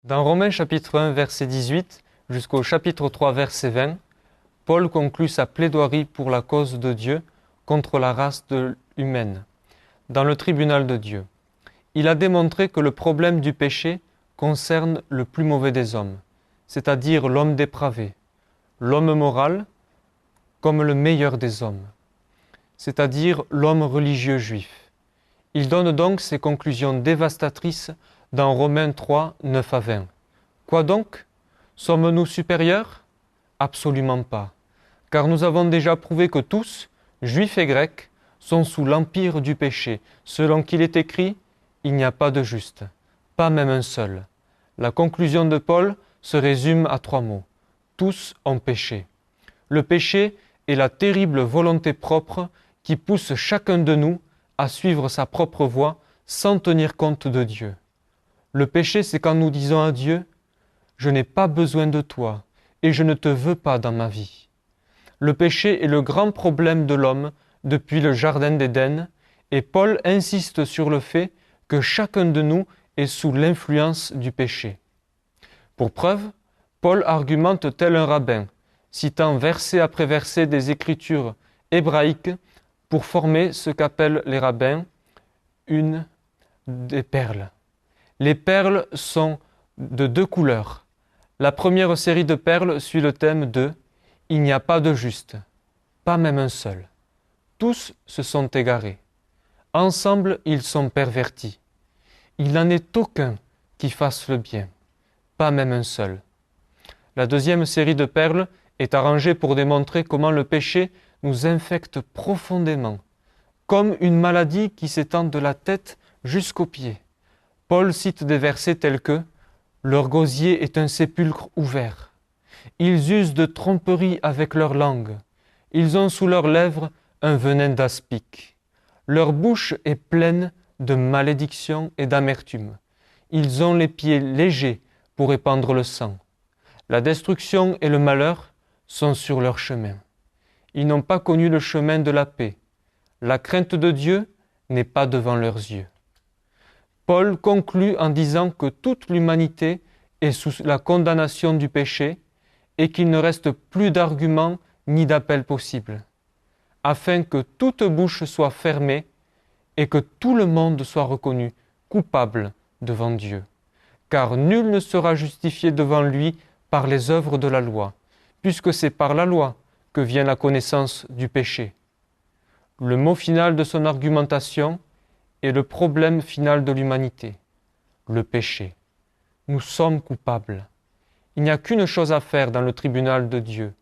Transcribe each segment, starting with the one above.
Dans Romains chapitre 1 verset 18 jusqu'au chapitre 3 verset 20, Paul conclut sa plaidoirie pour la cause de Dieu contre la race humaine, dans le tribunal de Dieu. Il a démontré que le problème du péché concerne le plus mauvais des hommes, c'est-à-dire l'homme dépravé, l'homme moral comme le meilleur des hommes, c'est-à-dire l'homme religieux juif. Il donne donc ses conclusions dévastatrices dans Romains 3, 9 à 20. Quoi donc? Sommes-nous supérieurs? Absolument pas, car nous avons déjà prouvé que tous, juifs et grecs, sont sous l'empire du péché, selon qu'il est écrit « Il n'y a pas de juste, pas même un seul ». La conclusion de Paul se résume à 3 mots. Tous ont péché. Le péché est la terrible volonté propre qui pousse chacun de nous à suivre sa propre voie sans tenir compte de Dieu. Le péché, c'est quand nous disons à Dieu « Je n'ai pas besoin de toi et je ne te veux pas dans ma vie ». Le péché est le grand problème de l'homme depuis le jardin d'Éden et Paul insiste sur le fait que chacun de nous est sous l'influence du péché. Pour preuve, Paul argumente tel un rabbin, citant verset après verset des Écritures hébraïques pour former ce qu'appellent les rabbins des perles. Les perles sont de 2 couleurs. La première série de perles suit le thème de « Il n'y a pas de juste, pas même un seul. Tous se sont égarés. Ensemble, ils sont pervertis. Il n'en est aucun qui fasse le bien, pas même un seul. » La deuxième série de perles est arrangée pour démontrer comment le péché nous infecte profondément, comme une maladie qui s'étend de la tête jusqu'aux pieds. Paul cite des versets tels que « Leur gosier est un sépulcre ouvert. Ils usent de tromperie avec leur langue. Ils ont sous leurs lèvres un venin d'aspic. Leur bouche est pleine de malédiction et d'amertume. Ils ont les pieds légers pour répandre le sang. La destruction et le malheur sont sur leur chemin. Ils n'ont pas connu le chemin de la paix. La crainte de Dieu n'est pas devant leurs yeux. » Paul conclut en disant que toute l'humanité est sous la condamnation du péché et qu'il ne reste plus d'arguments ni d'appels possibles, afin que toute bouche soit fermée et que tout le monde soit reconnu coupable devant Dieu. Car nul ne sera justifié devant lui par les œuvres de la loi, puisque c'est par la loi que vient la connaissance du péché. Le mot final de son argumentation est le problème final de l'humanité, le péché. Nous sommes coupables. Il n'y a qu'une chose à faire dans le tribunal de Dieu,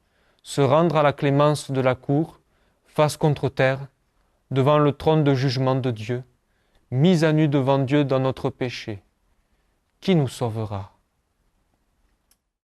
se rendre à la clémence de la cour, face contre terre, devant le trône de jugement de Dieu, mis à nu devant Dieu dans notre péché. Qui nous sauvera ?